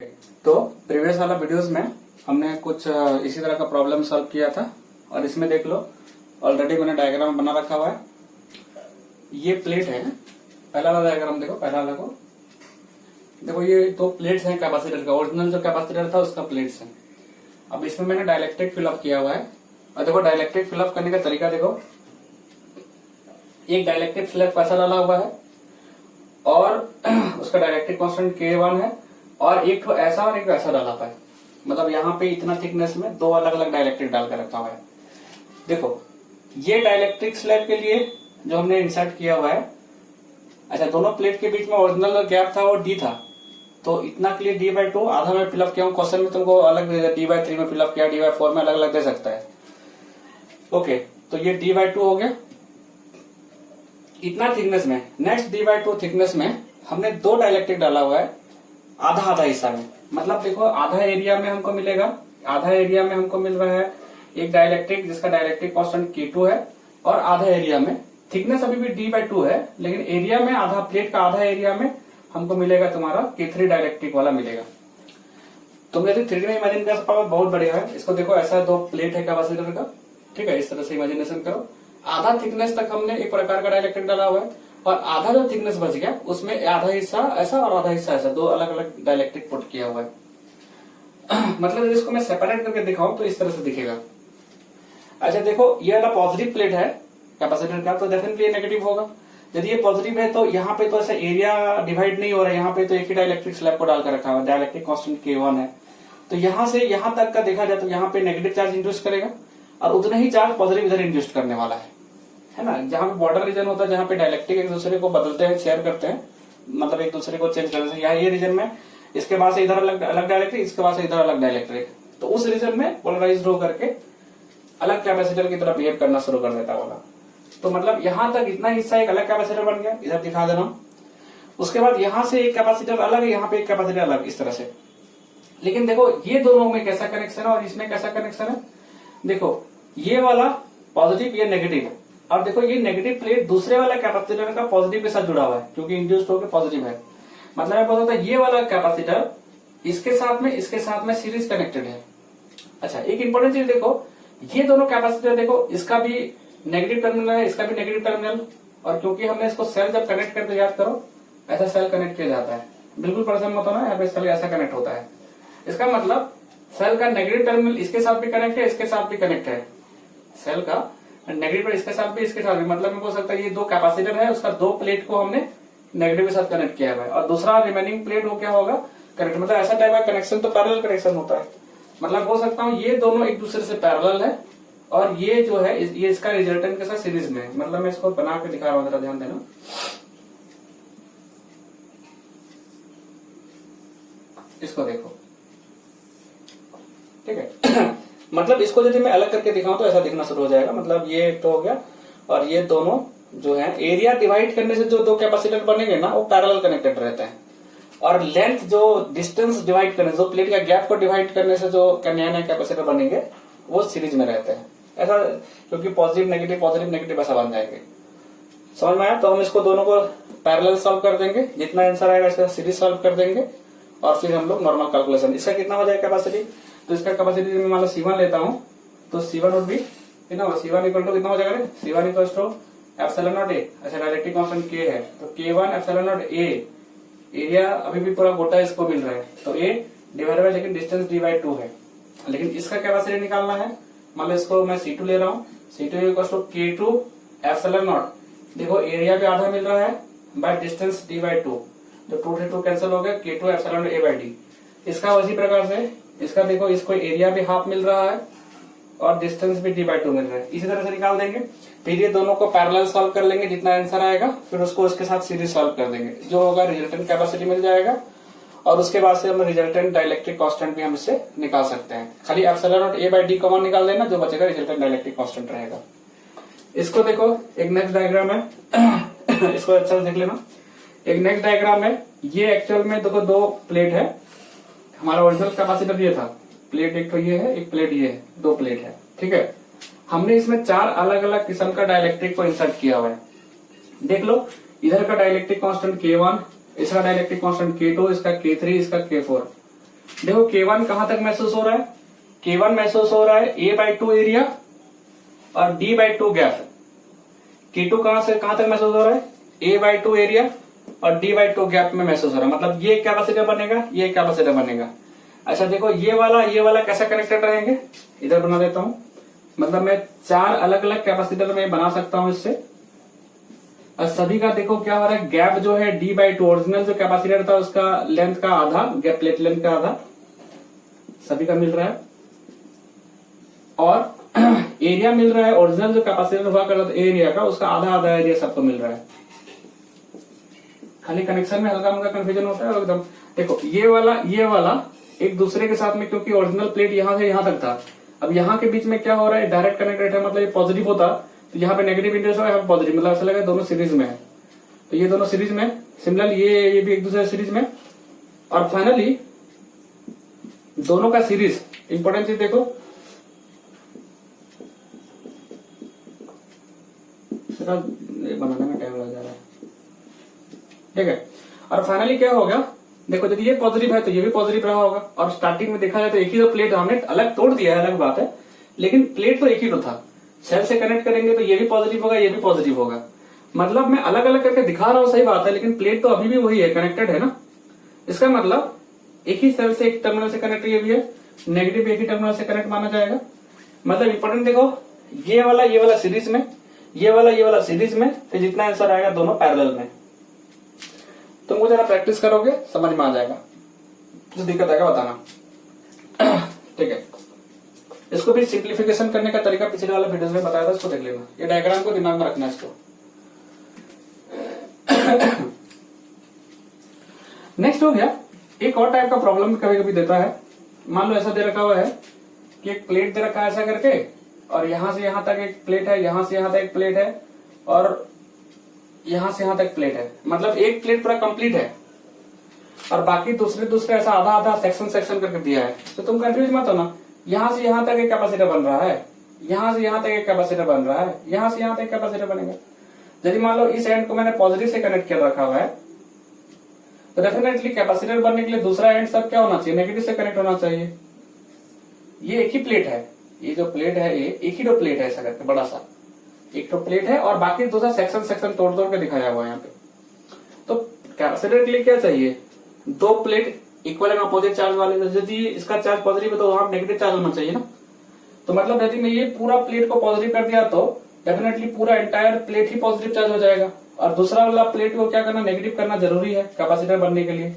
तो प्रीवियस वाला वीडियोस में हमने कुछ इसी तरह का प्रॉब्लम सॉल्व किया था और इसमें देख लो ऑलरेडी मैंने डायग्राम बना रखा हुआ है। ये प्लेट है, पहला वाला डायग्राम देखो, पहला वाला को देखो, ये दो प्लेट्स हैं कैपेसिटर का। ओरिजिनल जो कैपेसिटर था उसका प्लेट्स है। अब इसमें मैंने डाइलेक्ट्रिक फिलअप किया हुआ है और देखो डाइलेक्ट्रिक फिलअप करने का तरीका देखो। एक डाइलेक्ट्रिक फिलअप ऐसा डाला हुआ है और उसका डाइलेक्ट्रिक कांस्टेंट K1 है और एक तो ऐसा और एक ऐसा डाला हुआ है। मतलब यहाँ पे इतना थिकनेस में दो अलग अलग डाइलेक्ट्रिक डाल कर रखा हुआ है। देखो ये डाइलेक्ट्रिक स्लैब के लिए जो हमने इंसर्ट किया हुआ है, अच्छा दोनों प्लेट के बीच में ओरिजिनल जो गैप था वो D था, तो इतना के लिए D/2 आधा में फिलअप किया हूँ। क्वेश्चन में तुमको अलग D/3 में फिलअप किया, D/4 में अलग अलग दे सकता है। ओके, तो ये D/2 हो गया इतना थिकनेस में। नेक्स्ट D/2 थिकनेस में हमने दो डाइलेक्ट्रिक डाला हुआ है आधा आधा हिस्सा में। मतलब देखो आधा एरिया में हमको मिलेगा, आधा एरिया में हमको मिल रहा है एक डाइलेक्ट्रिक जिसका डाइलेक्ट्रिक कांस्टेंट K2 है और आधा एरिया में थिकनेस अभी भी D/2 है, लेकिन एरिया में आधा, प्लेट का आधा एरिया में हमको मिलेगा तुम्हारा K3 डाइलेक्ट्रिक वाला मिलेगा। तुम यदि 3D में इमेजिन कर पाओ बहुत बढ़िया है। इसको देखो ऐसा दो प्लेट है कैपेसिटर का, ठीक है, इस तरह से इमेजिनेशन करो। आधा थिकनेस तक हमने एक प्रकार का डाइलेक्ट्रिक डाला हुआ है और आधा जो थिकनेस बच गया उसमें आधा हिस्सा ऐसा और आधा हिस्सा ऐसा, दो अलग अलग डाइलेक्ट्रिक पुट किया हुआ है। मतलब इसको मैं सेपरेट करके दिखाऊं तो इस तरह से दिखेगा। अच्छा देखो ये वाला पॉजिटिव प्लेट है कैपेसिटर का, तो डेफिनेटली नेगेटिव होगा। यदि ये पॉजिटिव है तो यहाँ पे तो ऐसा एरिया डिवाइड नहीं हो रहा है, यहाँ पे तो एक ही डाइलेक्ट्रिक स्लैब को डालकर रखा हुआ है, डाइलेक्ट्रिक कांस्टेंट K1 है। तो यहाँ से यहाँ तक का देखा जाए तो यहाँ पे नेगेटिव चार्ज इंड्यूस करेगा और उतना ही चार्ज पॉजिटिव इधर इंड्यूस करने वाला है ना। जहां पे बॉर्डर रीजन होता है, जहां पे डाइलेक्ट्रिक एक दूसरे को बदलते हैं, शेयर करते हैं, मतलब एक दूसरे को चेंज करते हैं। यहाँ ये रीजन में इसके बाद से इधर अलग अलग डाइलेक्ट्रिक, इसके बाद से इधर अलग डाइलेक्ट्रिक, तो उस रीजन में पोलराइज रो करके अलग कैपेसिटर की तरह बिहेव करना शुरू कर देता वाला। तो मतलब यहाँ तक इतना हिस्सा एक अलग कैपेसिटर बन गया, इधर दिखा दे रहा हूं। उसके बाद यहाँ से एक कैपेसिटर अलग है, यहाँ पे एक कैपेसिटर अलग, इस तरह से। लेकिन देखो ये दोनों में कैसा कनेक्शन है और इसमें कैसा कनेक्शन है। देखो ये वाला पॉजिटिव, ये नेगेटिव है। और देखो ये नेगेटिव प्लेट दूसरे वाला कैपेसिटर का पॉजिटिव के साथ जुड़ा हुआ है क्योंकि इंड्यूस्ड होकर पॉजिटिव है। मतलब मैं बोल रहा था ये वाला कैपेसिटर इसके साथ में सीरीज कनेक्टेड है। अच्छा एक इंपॉर्टेंट चीज देखो, ये दोनों कैपेसिटर देखो, इसका भी नेगेटिव टर्मिनल है, इसका भी नेगेटिव टर्मिनल, और क्योंकि हमने इसको सेल जब कनेक्ट करते याद करो ऐसा सेल कनेक्ट किया जाता है, बिल्कुल परेशान मत होना, यहाँ पे सेल ऐसा कनेक्ट होता है। इसका मतलब सेल का नेगेटिव टर्मिनल इसके साथ भी कनेक्ट है, इसके साथ भी कनेक्ट है। सेल का नेगेटिव इसके साथ भी, इसके साथ भी, मतलब मैं बोल सकता है ये दो कैपेसिटर है, उसका दो प्लेट को हमने नेगेटिव के साथ कनेक्ट किया हुआ है और दूसरा रिमेनिंग प्लेट वो क्या होगा, कनेक्ट। मतलब ऐसा टाइप का कनेक्शन तो पैरेलल कनेक्शन होता है। मतलब बोल सकता हूँ ये दोनों एक दूसरे से पैरेलल है और ये जो है ये इसका रिजल्टेंट के साथ सीरीज में है। मतलब मैं इसको बना के दिखा रहा हूँ, जरा ध्यान देना। इसको देखो, ठीक है। मतलब इसको यदि मैं अलग करके दिखाऊं तो ऐसा दिखना शुरू हो जाएगा। मतलब ये तो हो गया और ये दोनों जो है एरिया डिवाइड करने से जो दो कैपेसिटर बनेंगे ना वो पैरेलल कनेक्टेड रहते हैं, और लेंथ जो डिस्टेंस डिवाइड करने, जो प्लेट का गैप को डिवाइड करने से जो नया नया कैपेसिटर बनेंगे वो सीरीज में रहते हैं। ऐसा क्योंकि पॉजिटिव नेगेटिव ऐसा बन जाएंगे। समझ में आया? तो हम इसको दोनों को पैरेलल सॉल्व कर देंगे, जितना आंसर आएगा इसका सीरीज सॉल्व कर देंगे और फिर हम लोग नॉर्मल कैलकुलेशन। इसका कितना हो जाएगा कैपेसिटी, तो इसका कैपेसिटी मैं मान लो C1 लेता हूँ तो C1 वुड भी कितना होगा, C1 इक्वल टू कितना हो जाएगा, C1 equal to epsilon not A। अच्छा डाइलेक्ट्रिक कांस्टेंट K है तो K1 epsilon not A, area अभी भी पूरा गोटा इसको मिल रहा है तो A डिवाइड बाय, लेकिन डिस्टेंस D/2 है। लेकिन इसका कैपेसिटी निकालना है, मान लो इसको मैं C2 ले रहा हूँ, C2 equal to K2 epsilon not, देखो एरिया भी आधा मिल रहा है बाय डिस्टेंस D/2, तो 2 से 2 कैंसिल हो गया, K2 एप्सिलॉन नॉट A/D। इसका उसी प्रकार से इसका देखो, इसको एरिया भी हाफ मिल रहा है और डिस्टेंस भी D/2 मिल रहा है, इसी तरह से निकाल देंगे। फिर ये दोनों को पैरेलल सॉल्व कर लेंगे, जितना आंसर आएगा फिर उसको उसके साथ सीरीज सॉल्व कर देंगे, जो होगा रिजल्टेंट कैपेसिटी मिल जाएगा। और उसके बाद से हम रिजल्टेंट डाइलेक्ट्रिक कांस्टेंट भी हम इससे निकाल सकते हैं। खाली एप्सिलॉन नॉट A/D कॉमन निकाल देना, जो बचेगा रिजल्टेंट डाइलेक्ट्रिक कांस्टेंट रहेगा। इसको देखो एक नेक्स्ट डायग्राम है इसको अच्छा से देख लेना। एक नेक्स्ट डायग्राम है, ये एक्चुअल में देखो दो प्लेट है, हमारा ओरिजिनल कैपेसिटर ये था, प्लेट एक तो ये है, एक प्लेट ये है, दो प्लेट है, ठीक है। हमने इसमें चार अलग अलग किस्म का डाइलेक्ट्रिक को इंसर्ट किया हुआ है। देख लो इधर का डाइलेक्ट्रिक कांस्टेंट K1, इसका डाइलेक्ट्रिक कांस्टेंट K2, इसका K3, इसका K4। देखो K1 कहां तक महसूस हो रहा है, K1 महसूस हो रहा है A/2 एरिया और D/2 गैप। K2 कहां से कहां तक महसूस हो रहा है, A/2 एरिया और D/2 गैप में महसूस हो रहा है। मतलब ये कैपेसिटर बनेगा, ये कैपेसिटर बनेगा। अच्छा देखो ये वाला कैसा कनेक्टेड रहेंगे, इधर बना देता हूं। मतलब मैं 4 अलग अलग कैपेसिटर में बना सकता हूं इससे। और सभी का देखो क्या हो रहा है, गैप जो है D/2, ओरिजिनल जो कैपेसिटर था उसका लेंथ का आधा, गैप प्लेट लेंथ का आधा सभी का मिल रहा है। और एरिया मिल रहा है, ओरिजिनल जो कैपेसिटर हुआ करता था एरिया का, उसका आधा आधा एरिया सबको मिल रहा है। खाली कनेक्शन में हल्का मुल्का कंफ्यूजन होता है एकदम। देखो ये वाला एक दूसरे के साथ में, क्योंकि ओरिजिनल प्लेट यहां से यहां तक था, अब यहाँ के बीच में क्या हो रहा है, डायरेक्ट कनेक्टेड है। मतलब ये पॉजिटिव होता तो यहाँ पे नेगेटिव इंडक्स होगा, यहाँ पे पॉजिटिव, मतलब ऐसा लगा दोनों सीरीज में है। तो ये दोनों सीरीज में, सिमिलरली ये भी एक दूसरे सीरीज में। और फाइनली दोनों का सीरीज, इंपॉर्टेंट चीज देखो, बनाने में टाइम लग जा रहा है, ठीक है। और फाइनली क्या होगा, देखो यदि ये पॉजिटिव है तो ये भी पॉजिटिव रहा होगा। और स्टार्टिंग में देखा जाए तो एक ही तो प्लेट, हमने अलग तोड़ दिया है, अलग बात है, लेकिन प्लेट तो एक ही तो था। सेल से कनेक्ट करेंगे तो ये भी पॉजिटिव होगा, ये भी पॉजिटिव होगा। मतलब मैं अलग अलग करके दिखा रहा हूं, सही बात है, लेकिन प्लेट तो अभी भी वही है, कनेक्टेड है ना। इसका मतलब एक ही सेल से एक टर्मिनल से कनेक्ट, ये भी है नेगेटिव एक ही टर्मिनल से कनेक्ट माना जाएगा। मतलब इंपॉर्टेंट देखो, ये वाला सीरीज में, ये वाला सीरीज में, फिर जितना आंसर आएगा दोनों पैरेलल में। तुमको जरा प्रैक्टिस करोगे समझ में आ जाएगा, जो दिक्कत आएगा बताना, ठीक है। इसको भी सिंप्लीफिकेशन करने का तरीका पिछले वाला वीडियो में बताया था, इसको देख लेना। ये डायग्राम को दिमाग में रखना है इसको। नेक्स्ट हो गया, एक और टाइप का प्रॉब्लम कभी कभी देता है। मान लो ऐसा दे रखा हुआ है कि एक प्लेट दे रखा है ऐसा करके, और यहां से यहां तक एक प्लेट है, यहां से यहां तक एक प्लेट है, और यहां से यहां तक प्लेट है। मतलब एक प्लेट पूरा कंप्लीट है और बाकी दूसरे ऐसा आधा आधा सेक्शन करके दिया है। तो तुम कंफ्यूज मत हो ना, यहां से यहां तक एक कैपेसिटर बन रहा है, यहां से यहां तक एक कैपेसिटर बन रहा है, यहां से यहां तक एक कैपेसिटर बनेगा। यदि मान लो इस एंड को मैंने पॉजिटिव से कनेक्ट कर रखा हुआ है, तो डेफिनेटली कैपेसिटर बनने के लिए दूसरा एंड सब क्या होना चाहिए, नेगेटिव से कनेक्ट होना चाहिए। ये एक ही प्लेट है, ये जो प्लेट है ये एक ही दो प्लेट है, ऐसा करके बड़ा सा एक तो प्लेट है, और बाकी दूसरा सेक्शन तोड़ तोड़ के दिखाया हुआ है यहाँ पे। तो कैपेसिटर के लिए क्या चाहिए, दो plate equal and opposite charge वाले। यदि इसका चार्ज पॉजिटिव है तो वहां नेगेटिव चार्ज होना चाहिए ना। तो मतलब यदि मैं ये पूरा प्लेट को पॉजिटिव कर दिया तो डेफिनेटली पूरा एंटायर प्लेट ही पॉजिटिव चार्ज हो जाएगा, और दूसरा वाला प्लेट को क्या करना, नेगेटिव करना जरूरी है कैपेसिटर बनने के लिए।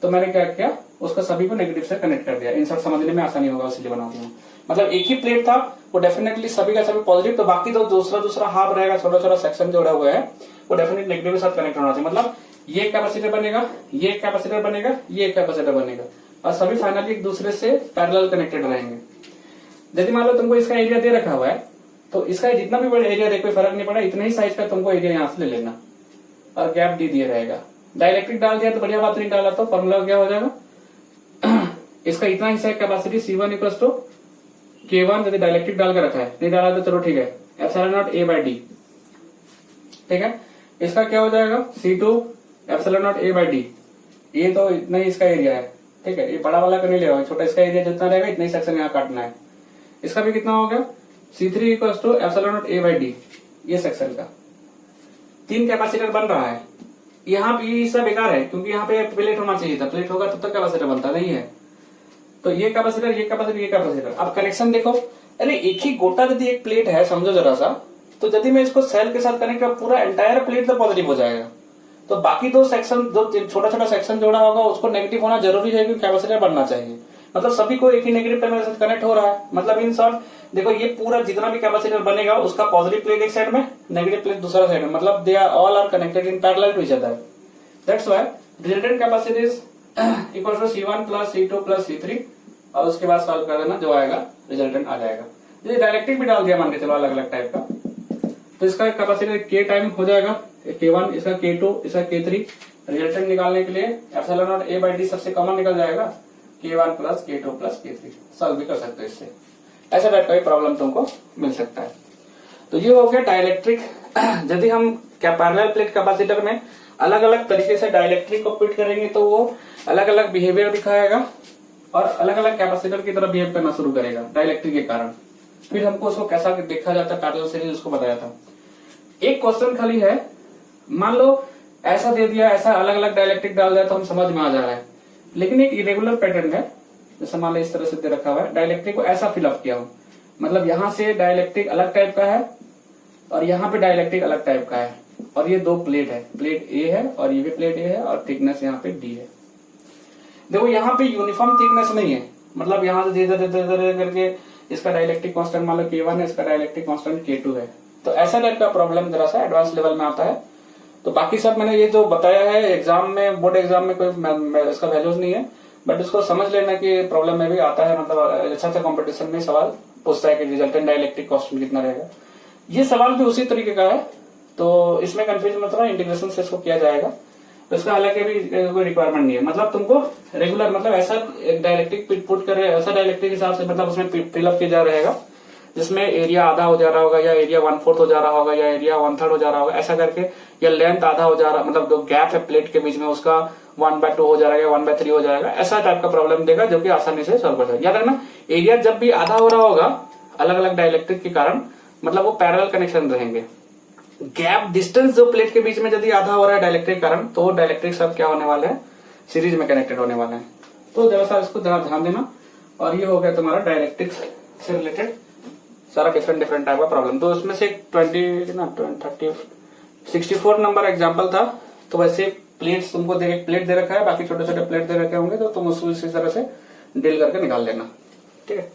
तो मैंने क्या किया, उसका सभी को नेगेटिव से कनेक्ट कर दिया। इंसर्ट समझने में आसानी होगा इसलिए बना दिया। मतलब एक ही प्लेट था, वो डेफिनेटली सभी का सभी पॉजिटिव, तो बाकी तो दूसरा हाफ रहेगा, छोटा छोटा सेक्शन जोड़ा हुआ है, वो डेफिनेटली नेगेटिव के साथ कनेक्ट होना चाहिए। मतलब ये कैपेसिटर बनेगा, ये कैपेसिटर बनेगा, ये कैपेसिटर बनेगा, और सभी फाइनली एक दूसरे से पैरेलल कनेक्टेड रहेंगे। यदि मान लो तुमको इसका एरिया दे रखा हुआ है, तो इसका जितना भी बड़ा एरिया दे कोई फर्क नहीं पड़ा, इतना ही साइज का तुमको एरिया यहाँ से ले लेना, और गैप डी दिया रहेगा। डाइलेक्ट्रिक डाल दिया तो बढ़िया बात, नहीं डाला तो फॉर्मूला क्या हो जाएगा, इसका इतना हिस्सा capacity C1 equal to K1, यदि डाइलेक्ट्रिक डाल के रखा है, नहीं डाला तो चलो ठीक है, एप्सिलॉन नॉट A/D, ठीक है। इसका क्या हो जाएगा, C2 एप्सिलॉन नॉट A/D, ये तो इतना ही इसका एरिया है, ठीक है। ये बड़ा वाला का नहीं लेगा, छोटा इसका एरिया जितना रहेगा इतना ही सेक्शन यहाँ काटना है। इसका भी कितना हो गया, C3 equal to epsilon not A/D, ये सेक्शन का 3 कैपेसिटर बन रहा है। यहाँ पे ये सब बेकार है, क्योंकि यहाँ पे प्लेट होना चाहिए था, प्लेट होगा तब तक कैपेसिटर बनता नहीं है। तो ये कैपेसिटर, ये कैपेसिटर, ये कैपेसिटर। अब कनेक्शन देखो, अरे एक ही गोटा यदि एक प्लेट है, समझो जरा सा, तो यदि मैं इसको सेल के साथ कनेक्ट कर, पूरा एंटायर प्लेट तो पॉजिटिव हो जाएगा। तो बाकी दो सेक्शन, जो छोटा छोटा सेक्शन जोड़ा होगा उसको नेगेटिव होना जरूरी है, क्योंकि कैपेसिटर बनना चाहिए। मतलब सभी को एक ही नेगेटिव टर्मिनल से कनेक्ट हो रहा है। मतलब इन शॉर्ट देखो, ये पूरा जितना भी कैपेसिटर बनेगा उसका पॉजिटिव प्लेट एक साइड में, नेगेटिव प्लेट दूसरा साइड में, मतलब they are all are connected in parallel to each other. That's why resultant capacity is equal to C1 plus C2 plus C3, और उसके बाद सॉल्व कर देना, जो आएगा रिजल्टेंट आ जाएगा। ये डायरेक्ट्रिक भी डाल दिया मान के चलो अलग अलग टाइप का, तो इसका कैपेसिटी K टाइम हो जाएगा K1, इसका K2, इसका K3। रिजल्टेंट निकालने के लिए एप्सिलॉन नॉट A/D सबसे कॉमन निकल जाएगा, K1 plus K2 plus K3। Solve भी कर सकते हो इससे, ऐसा टाइप का भी प्रॉब्लम तुमको मिल सकता है। तो ये हो गया डाइलेक्ट्रिक। यदि हम पैरेलल प्लेट कैपेसिटर में अलग अलग तरीके से डाइलेक्ट्रिक को फिट करेंगे तो वो अलग अलग बिहेवियर दिखाएगा। और अलग अलग कैपेसिटर की तरह बिहेव करना शुरू करेगा डाइलेक्ट्रिक के कारण। फिर हमको उसको कैसा देखा जाता है पैरेलल सीरीज, उसको बताया था। एक क्वेश्चन खाली है, मान लो ऐसा दे दिया, ऐसा अलग अलग डाइलेक्ट्रिक डाल दिया तो हम समझ में आ जा रहा है, लेकिन एक इरेगुलर पैटर्न है, जैसे मान लो इस तरह से दे रखा हुआ है, डाइलेक्ट्रिक को ऐसा फिलअप किया हो, मतलब यहां से डाइलेक्ट्रिक अलग टाइप का है और यहाँ पे डाइलेक्ट्रिक अलग टाइप का है, और ये दो प्लेट है, प्लेट ए है और ये भी प्लेट ए है, और थिकनेस यहाँ पे डी है। देखो यहाँ पे यूनिफॉर्म थिकनेस नहीं है, मतलब यहाँ से धीरे धीरे करके इसका डाइलेक्ट्रिक कांस्टेंट मान लो K1 है, इसका डाइलेक्ट्रिक कांस्टेंट K2 है, तो ऐसा टाइप का प्रॉब्लम जरा सा एडवांस लेवल में आता है। तो बाकी सब मैंने ये जो बताया है एग्जाम में, बोर्ड एग्जाम में कोई इसका वैल्यूज नहीं है, बट उसको समझ लेना कि प्रॉब्लम में भी आता है, मतलब अच्छा कॉम्पिटिशन में सवाल पूछता है कि रिजल्टेंट डाइलेक्ट्रिक कांस्टेंट कितना रहेगा। ये सवाल भी उसी तरीके का है, तो इसमें कंफ्यूजन मत होना, इंटीग्रेशन से इसको किया जाएगा, तो इसका हालांकि भी कोई रिक्वायरमेंट नहीं है। मतलब तुमको रेगुलर, मतलब ऐसा डाइलेक्ट्रिक पुट कर रहे, ऐसा डाइलेक्ट्रिक हिसाब से मतलब उसमें फिलअप किया जा रहेगा जिसमें एरिया आधा हो जा रहा होगा, या एरिया 1/4 हो जा रहा होगा, या एरिया 1/3 हो जा रहा होगा, ऐसा करके, या लेंथ आधा हो जा रहा, मतलब जो गैप है प्लेट के बीच में उसका 1/2 हो जाएगा, 1/3 हो जाएगा, ऐसा टाइप का प्रॉब्लम देगा जो कि आसानी से सॉल्व हो जाएगा। याद रखना, एरिया जब भी आधा हो रहा होगा अलग अलग डाइलेक्ट्रिक के कारण, मतलब वो पैरेलल कनेक्शन रहेंगे। गैप डिस्टेंस जो प्लेट के बीच में यदि आधा हो रहा है डाइलेक्ट्रिक कारण, तो वो डाइलेक्ट्रिक सब क्या होने वाले हैं, सीरीज में कनेक्टेड होने वाले हैं। तो जरा सा इसको ध्यान देना। और ये हो गया तुम्हारा डाइलेक्ट्रिक्स से रिलेटेड सारा डिफरेंट टाइप का प्रॉब्लम। तो उसमें से 64 नंबर एग्जाम्पल था। तो वैसे प्लेट्स तुमको प्लेट दे रखा है, बाकी छोटे छोटे प्लेट दे रखे होंगे, तो तुम उसको इसी तरह से डील करके निकाल लेना, ठीक है।